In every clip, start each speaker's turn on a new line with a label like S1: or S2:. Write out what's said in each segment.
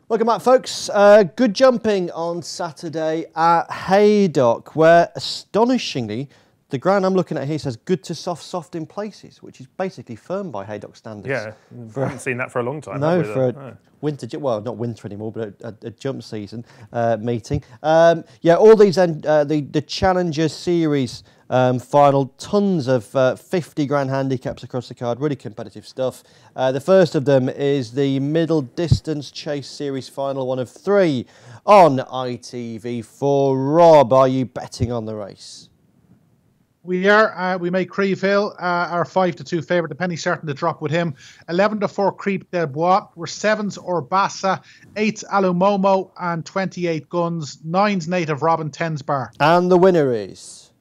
S1: Welcome back, folks. Good jumping on Saturday at Haydock, where astonishingly, the ground I'm looking at here says good to soft, soft in places, which is basically firm by Haydock standards.
S2: Yeah, I haven't seen that for a long time.
S1: No, for a winter, well, not winter anymore, but a jump season meeting. Yeah, all these, the Challenger Series final, tons of 50 grand handicaps across the card, really competitive stuff. The first of them is the Middle Distance Chase Series final, one of 3 on ITV4. Rob, are you betting on the race?
S3: We are. We make Creve Hill our 5-2 favourite. The penny's starting to drop with him. 11-4 Creep de Bois. We're 7s Orbassa, 8s Alumomo, and 28 Guns. 9s Native Robin, 10s Bar.
S1: And the winner is?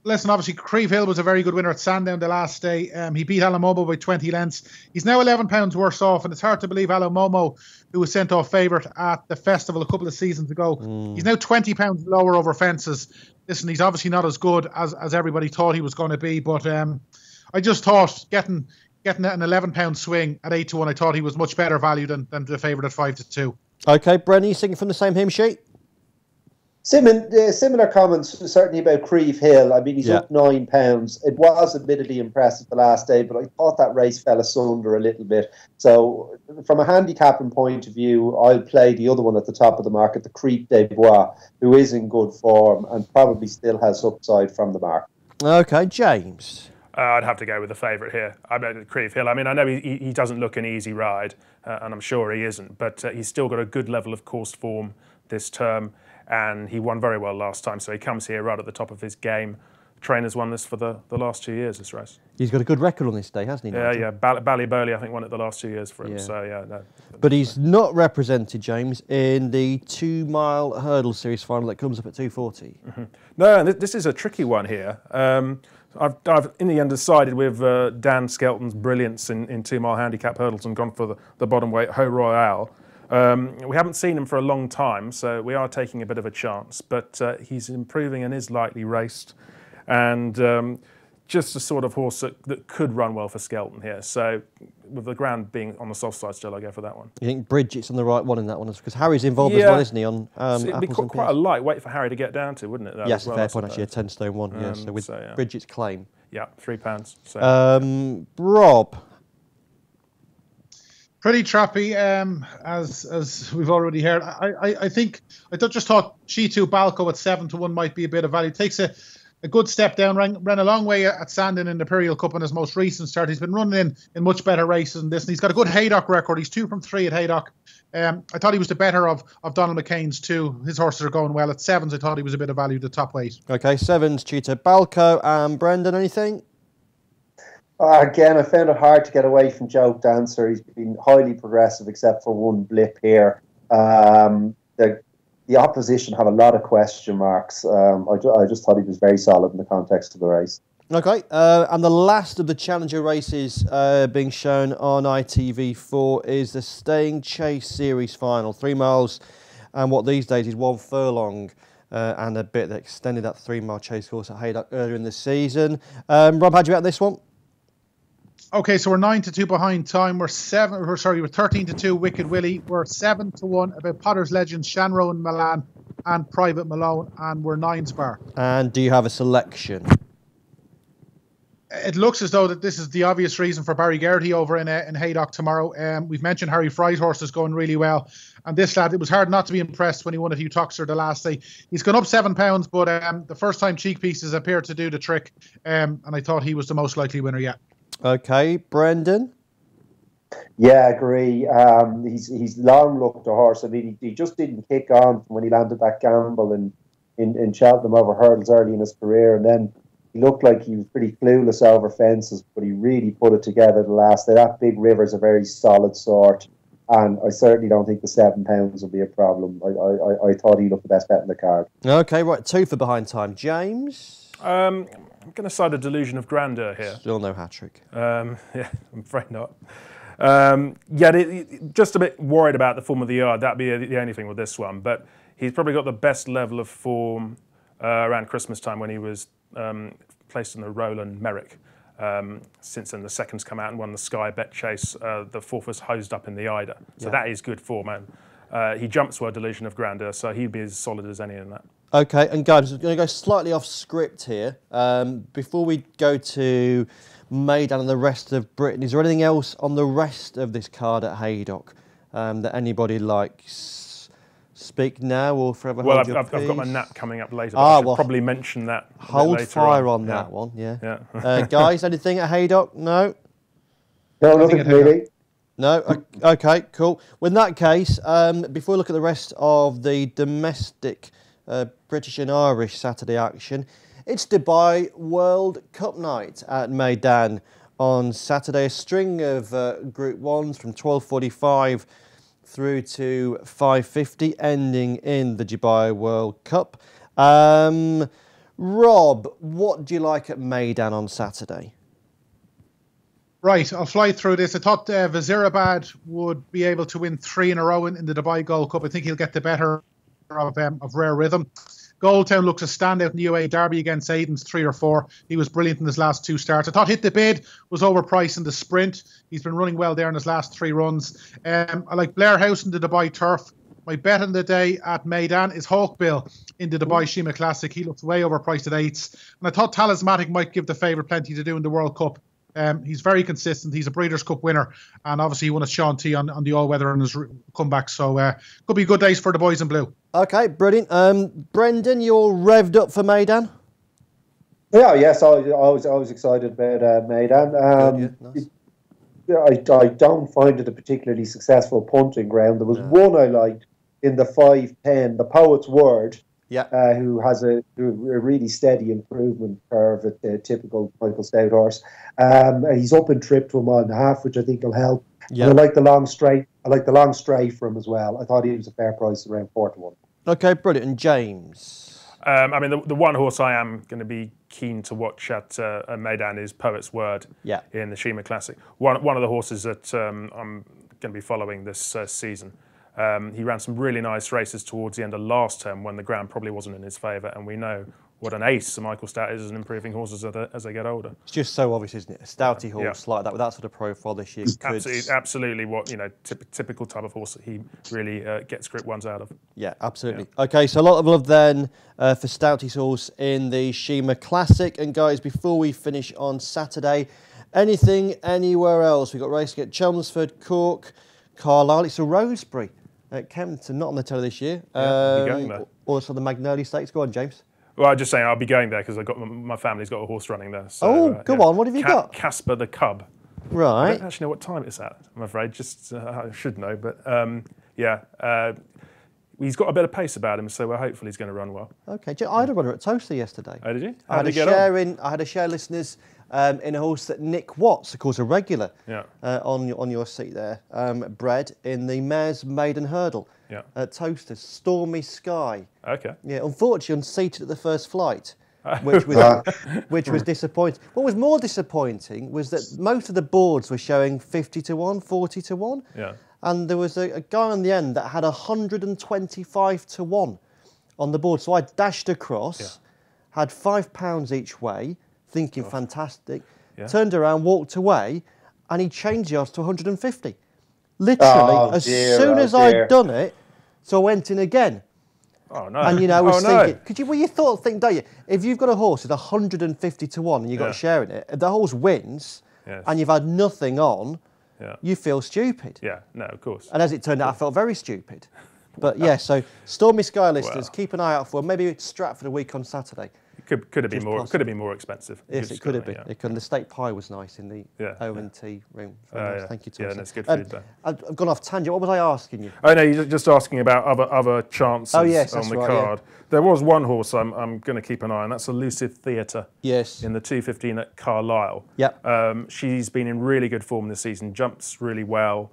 S3: Listen, obviously, Creve Hill was a very good winner at Sandown the last day. He beat Alumomo by 20 lengths. He's now £11 worse off, and it's hard to believe Alumomo, who was sent off favourite at the festival a couple of seasons ago, he's now £20 lower over fences. Listen, he's obviously not as good as everybody thought he was going to be, but I just thought getting an £11 swing at 8-1, I thought he was much better value than the favourite at 5-2.
S1: Okay, Brennan, you singing from the same hymn sheet?
S4: Similar comments, certainly about Creve Hill. I mean, he's up £9. It was admittedly impressive the last day, but I thought that race fell asunder a little bit. So, from a handicapping point of view, I'll play the other one at the top of the market, the Creep de Bois, who is in good form and probably still has upside from the mark.
S1: Okay, James.
S2: I'd have to go with the favourite here. I bet Creve Hill. I mean, I know he doesn't look an easy ride, and I'm sure he isn't, but he's still got a good level of course form this term. And he won very well last time, so he comes here right at the top of his game. Trainers won this for the last 2 years, this race.
S1: He's got a good record on this day, hasn't he?
S2: Yeah. Ballyburley, I think, won it the last 2 years for him.
S1: Yeah.
S2: So, yeah, no.
S1: But he's not represented, James, in the 2-mile hurdle series final that comes up at 2:40.
S2: Mm-hmm. No, this is a tricky one here. I've in the end decided with Dan Skelton's brilliance in 2-mile handicap hurdles and gone for the bottom weight, Ho Royale. We haven't seen him for a long time, so we are taking a bit of a chance. But he's improving and is lightly raced, and just a sort of horse that could run well for Skelton here. So with the ground being on the soft side still, I go for that one.
S1: You think Bridget's on the right one in that one? Because Harry's involved as well, isn't he? On
S2: so it'd be quite a light weight for Harry to get down to, wouldn't it?
S1: Yes, a fair point, actually, a 10-stone one. Yeah, so with Bridget's claim.
S2: Yeah, £3. So.
S1: Rob.
S3: Pretty trappy, as we've already heard. I just thought G2 Balco at 7-1 might be a bit of value. Takes a good step down, ran a long way at Sandon in the Imperial Cup in his most recent start. He's been running in much better races than this, and he's got a good Haydock record. He's 2 from 3 at Haydock. I thought he was the better of Donald McCain's 2. His horses are going well. At 7s, I thought he was a bit of value to top weight.
S1: Okay, 7s, Cheetah Balco. And Brendan, anything?
S4: Again, I found it hard to get away from Joke Dancer. He's been highly progressive except for one blip here. The opposition have a lot of question marks. I just thought he was very solid in the context of the race.
S1: Okay, and the last of the Challenger races being shown on ITV4 is the Staying Chase Series final. 3 miles and what these days is 1 furlong. And a bit that extended that 3-mile chase course at Haydock earlier in the season. Rob, how'd you bet this one?
S3: Okay, so we're 9-2 behind time. We're 13-2 Wicked Willie. We're 7-1 about Potter's Legends, Shanroe and Milan, and Private Malone, and we're 9s Bar.
S1: And do you have a selection?
S3: It looks as though that this is the obvious reason for Barry Geraghty over in Haydock tomorrow. We've mentioned Harry Fry's horse is going really well, and this lad, it was hard not to be impressed when he won at Hugh Toxer the last day. He's gone up £7, but the first time cheek pieces appeared to do the trick, and I thought he was the most likely winner yet.
S1: Okay, Brendan?
S4: Yeah, I agree. He's long looked a horse. I mean, he just didn't kick on from when he landed that gamble in Cheltenham over hurdles early in his career, and then he looked like he was pretty clueless over fences, but he really put it together the last day. That Big River's a very solid sort, and I certainly don't think the £7 will be a problem. I thought he looked the best bet in the card.
S1: Okay, right, 2 for behind time. James?
S2: I'm going to side a delusion of grandeur here.
S1: Still no hat-trick.
S2: Yeah, I'm afraid not. Just a bit worried about the form of the yard. That'd be the only thing with this one. But he's probably got the best level of form around Christmas time when he was placed in the Roland Merrick. Since then, the second's come out and won the Sky Bet Chase. The fourth was hosed up in the Ida. So that is good form, man. He jumps well, Delusion of Grandeur, so he'd be as solid as any in that.
S1: Okay, and guys, I'm going to go slightly off script here. Before we go to Maidan and the rest of Britain, is there anything else on the rest of this card at Haydock that anybody likes? Speak now or forever hold your peace?
S2: I've got my nap coming up later, but I should probably mention that a
S1: hold
S2: bit later
S1: fire on that one, yeah. Guys, anything at Haydock? No?
S4: No, nothing really.
S1: No? Okay, cool. Well, in that case, before we look at the rest of the domestic British and Irish Saturday action, it's Dubai World Cup night at Maidan on Saturday. A string of Group 1s from 12:45 through to 5:50, ending in the Dubai World Cup. Rob, what do you like at Maidan on Saturday?
S3: Right, I'll fly through this. I thought Vazirabad would be able to win 3 in a row in the Dubai Gold Cup. I think he'll get the better of Rare Rhythm. Goldtown looks a standout in the UAE Derby against Aiden's 3 or 4. He was brilliant in his last 2 starts. I thought Hit the Bid was overpriced in the sprint. He's been running well there in his last 3 runs. I like Blair House in the Dubai Turf. My bet on the day at Maidan is Hawkbill in the Dubai Shima Classic. He looks way overpriced at 8s. And I thought Talismanic might give the favourite plenty to do in the World Cup. He's very consistent. He's a Breeders' Cup winner. And obviously he won a Sean T on the all-weather on his comeback. So could be good days for the boys in blue.
S1: Okay, brilliant. Brendan, you're revved up for Maidan?
S4: Yeah, yes, I was excited about Maidan. Nice. I don't find it a particularly successful punting ground. There was one I liked in the 5:10, the Poet's Word, who has a really steady improvement curve at the typical Michael Stout horse. He's up in trip to a 1.5, which I think will help. Yeah. And I like the long straight. I like the long stray for him as well. I thought he was a fair price, around 4-1.
S1: Okay, brilliant. And James?
S2: I mean, the one horse I am going to be keen to watch at Maidan is Poet's Word in the Shima Classic. One of the horses that I'm going to be following this season. He ran some really nice races towards the end of last term when the ground probably wasn't in his favour, and we know what an ace Sir Michael Stout is as an improving horse as they get older.
S1: It's just so obvious, isn't it? A stouty horse like that with that sort of profile this year.
S2: Absolutely what, typical type of horse that he really gets Group 1s out of.
S1: Yeah, absolutely. Yeah. Okay, so a lot of love then for Stouty's horse in the Shima Classic. And guys, before we finish on Saturday, anything anywhere else? We've got racing at Chelmsford, Cork, Carlisle. It's a Rosebery at Kempton, not on the telly this year.
S2: I'll be going there.
S1: Also the Magnolia Stakes. Go on, James.
S2: Well, I'm just saying I'll be going there because my family's got a horse running there. So,
S1: go on. What have you got?
S2: Casper the Cub.
S1: Right.
S2: I don't actually know what time it's at, I'm afraid. Just I should know, but he's got a bit of pace about him, so hopefully he's going to run well.
S1: Okay. I had a runner at Toaster yesterday.
S2: Oh, did you?
S1: I had a share listeners in a horse that Nick Watts, of course, a regular on your seat there, bred in the Mares Maiden Hurdle at Toasters, Stormy Sky.
S2: Okay. Yeah,
S1: unfortunately unseated at the first flight, which was disappointing. What was more disappointing was that most of the boards were showing 50-1, 40-1.
S2: Yeah.
S1: And there was a guy on the end that had 125-1 on the board. So I dashed across, had £5 each way, thinking fantastic, turned around, walked away, and he changed the odds to 150. Literally, as soon as I'd done it, so I went in again.
S2: Oh no!
S1: And I was thinking, you think, don't you? If you've got a horse at 150-1 and you've got a share in it, if the horse wins and you've had nothing on, you feel stupid.
S2: Yeah, no, of course.
S1: And as it turned out, I felt very stupid. But so Stormy Sky listeners, keep an eye out for maybe Stratford a week on Saturday.
S2: Could have been more. Could have been more expensive.
S1: Yes, it could have been. The steak pie was nice in the O&T room. Nice. Thank you, Tom.
S2: Yeah, that's good food there.
S1: I've gone off tangent. What was I asking you?
S2: Oh no, you're just asking about other chances on the card. Yeah. There was one horse I'm going to keep an eye on. That's Elusive Theatre.
S1: Yes.
S2: In the 2:15 at Carlisle.
S1: Yeah.
S2: She's been in really good form this season. Jumps really well.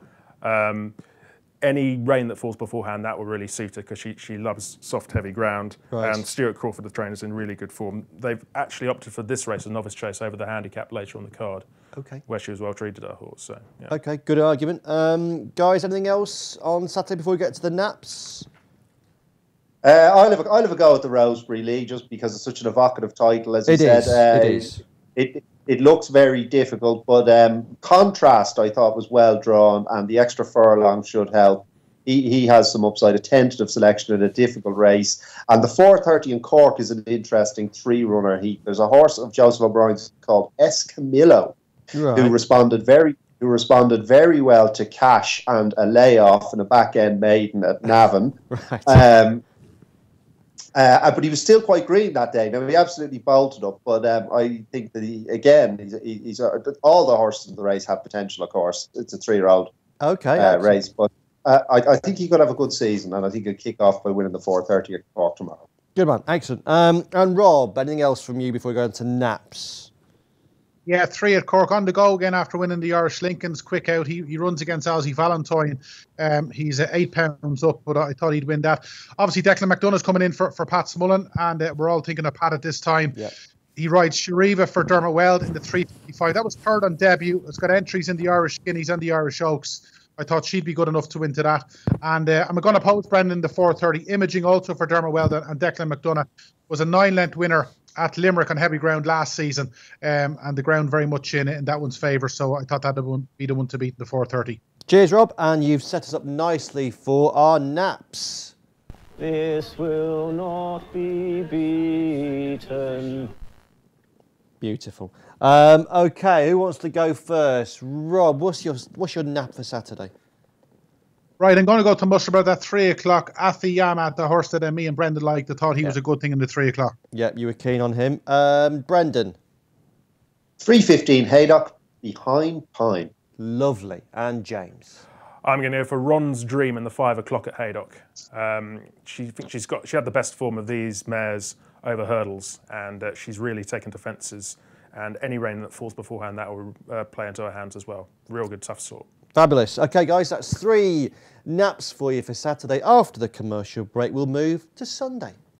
S2: Any rain that falls beforehand, that will really suit her because she loves soft, heavy ground.
S1: Right.
S2: And Stuart Crawford, the trainer's in really good form. They've actually opted for this race, a novice chase, over the handicap later on the card.
S1: Okay.
S2: Where she was well treated, our horse. So, yeah.
S1: Okay, good argument. Guys, anything else on Saturday before we get to the naps?
S4: I'll have a go at the Rosebery, Lee, just because it's such an evocative title, as you said.
S1: It is.
S4: it looks very difficult, but Contrast I thought was well drawn, and the extra furlong should help. He has some upside, a tentative selection in a difficult race. And the 4:30 in Cork is an interesting 3-runner heat. There's a horse of Joseph O'Brien's called Escamillo, who responded very well to Cash and a layoff and a back-end maiden at Navan.
S1: Right.
S4: But he was still quite green that day. Now, he absolutely bolted up, but I think that he's all the horses in the race have potential, of course. It's a 3-year-old race, but I think he could have a good season, and I think he'll kick off by winning the 4:30 at Cork tomorrow.
S1: Good man, excellent. And Rob, anything else from you before we go into naps?
S3: Yeah, 3 at Cork, on the go again after winning the Irish Lincoln's quick out. He runs against Ozzy Valentine. He's £8 up, but I thought he'd win that. Obviously, Declan McDonough's coming in for Pat Smullen, and we're all thinking of Pat at this time.
S1: Yeah.
S3: He rides Shariva for Dermot Weld in the 355. That was third on debut. It's got entries in the Irish Guineas and the Irish Oaks. I thought she'd be good enough to win to that. And I'm going to post Brendan the 4:30. Imaging also for Dermot Weld, and Declan McDonough was a 9-length winner at Limerick on heavy ground last season, and the ground very much in that one's favour, so I thought that would be the one to beat in the 4:30.
S1: Cheers, Rob, and you've set us up nicely for our naps.
S5: This will not be beaten.
S1: Beautiful. Okay, who wants to go first? Rob, what's your nap for Saturday?
S3: Right, I'm going to go to Musselburgh at 3 o'clock at the Yama, the horse that me and Brendan liked. I thought he was a good thing in the 3 o'clock.
S1: Yeah, you were keen on him. Brendan?
S4: 3:15 Haydock, behind Pine.
S1: Lovely. And James?
S2: I'm going to go for Ron's Dream in the 5 o'clock at Haydock. She had the best form of these mares over hurdles, and she's really taken to fences. And any rain that falls beforehand, that will play into her hands as well. Real good, tough sort.
S1: Fabulous. Okay, guys, that's 3 naps for you for Saturday. After the commercial break, we'll move to Sunday.